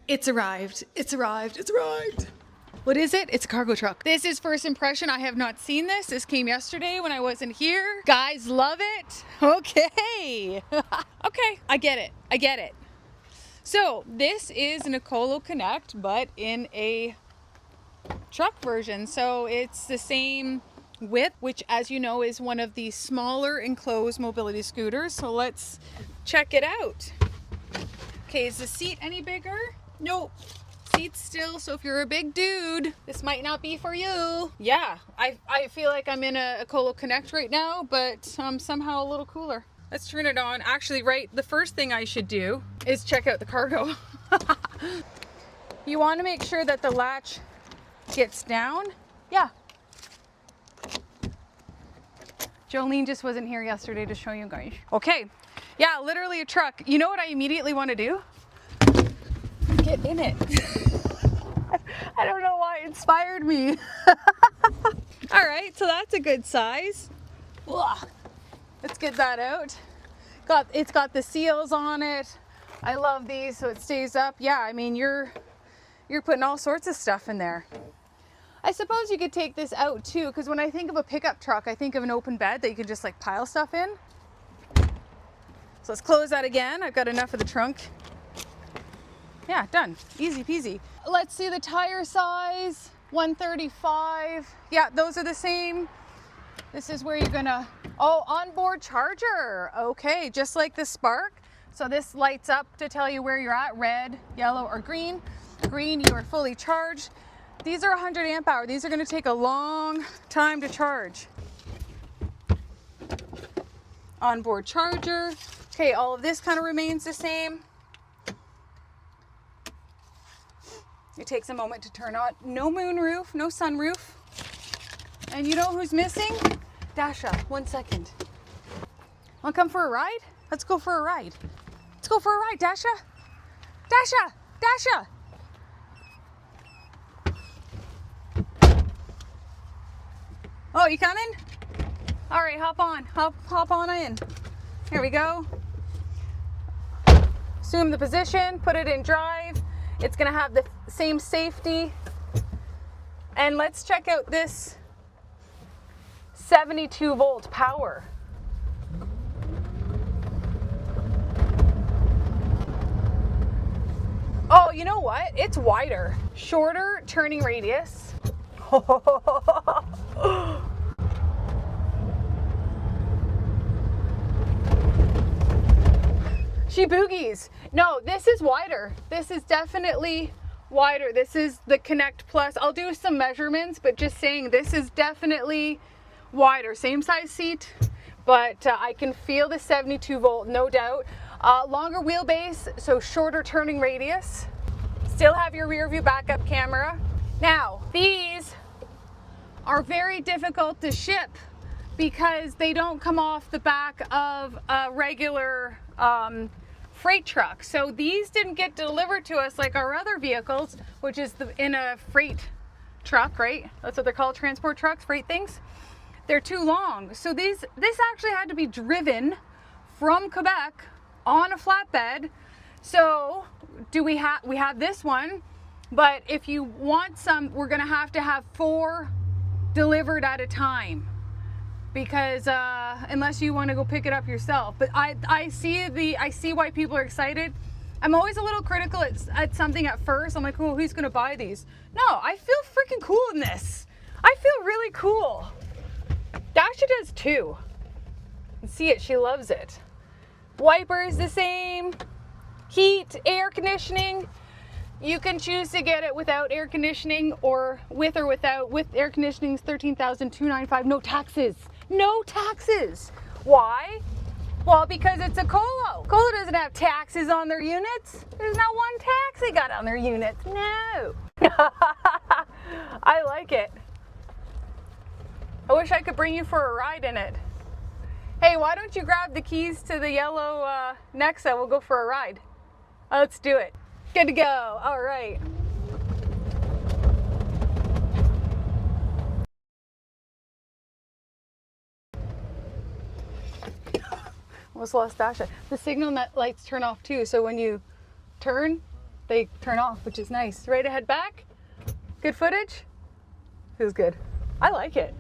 It's arrived. It's arrived. It's arrived. What is it? It's a cargo truck. This is first impression. I have not seen this. This came yesterday when I wasn't here. Guys love it. Okay. Okay, I get it. I get it. So this is an Ecolo Connect, but in a truck version. So it's the same width, which as you know is one of the smaller enclosed mobility scooters. So let's check it out. Okay, is the seat any bigger? Nope. Seat's still, so if you're a big dude, this might not be for you. Yeah, I feel like I'm in a Ecolo Connect right now, but somehow a little cooler. Let's turn it on. Actually, right, the first thing I should do is check out the cargo. You want to make sure that the latch gets down. Yeah. Jolene just wasn't here yesterday to show you guys. Okay. Yeah, literally a truck. You know what I immediately want to do? Get in it. I don't know why it inspired me. All right, so that's a good size. Ugh. Let's get that out. It's got the seals on it. I love these, so it stays up. Yeah, I mean, you're putting all sorts of stuff in there. I suppose you could take this out too, because when I think of a pickup truck, I think of an open bed that you can just like pile stuff in. So let's close that again. I've got enough of the trunk. Yeah, done. Easy peasy. Let's see the tire size. 135. Yeah, those are the same. This is where you're gonna, oh, onboard charger. Okay, just like the Spark. So this lights up to tell you where you're at, red, yellow, or green. Green, you are fully charged. These are 100 amp hour. These are gonna take a long time to charge. Onboard charger. Okay, all of this kind of remains the same. It takes a moment to turn on. No moonroof, no sunroof. And you know who's missing? Dasha, 1 second. Wanna come for a ride? Let's go for a ride. Let's go for a ride, Dasha. Dasha, Dasha. Oh, you coming? All right, hop on, hop on in. Here we go. Assume the position, put it in drive. It's gonna have the same safety. And let's check out this 72 volt power. Oh, you know what? It's wider. Shorter turning radius. She boogies. No, this is wider. This is definitely wider. This is the Connect Plus. I'll do some measurements, but just saying this is definitely wider. Same size seat, but I can feel the 72 volt, no doubt. Longer wheelbase, so shorter turning radius. Still have your rear view backup camera. Now, these are very difficult to ship because they don't come off the back of a regular freight truck. So these didn't get delivered to us like our other vehicles, which is in a freight truck, right? That's what they're called, transport trucks, freight things. They're too long. So this actually had to be driven from Quebec on a flatbed. So we have this one, but if you want some, we're gonna have to have 4 delivered at a time, because unless you want to go pick it up yourself. But I see why people are excited. I'm always a little critical at something at first. I'm like, oh, who's gonna buy these? No, I feel freaking cool in this. I feel really cool. Dasha does too. You can see it, she loves it. Wipers the same. Heat, air conditioning. You can choose to get it without air conditioning or without. With air conditioning is $13,295. No taxes. No taxes. Why? Well, because it's a Ecolo. Ecolo doesn't have taxes on their units. There's not one tax they got on their units. No. I like it. I wish I could bring you for a ride in it. Hey, why don't you grab the keys to the yellow Nexa? We'll go for a ride. Let's do it. Good to go. All right. Almost lost Dasha. The signal lights turn off too, so when you turn, they turn off, which is nice. Right ahead back, good footage, feels good. I like it.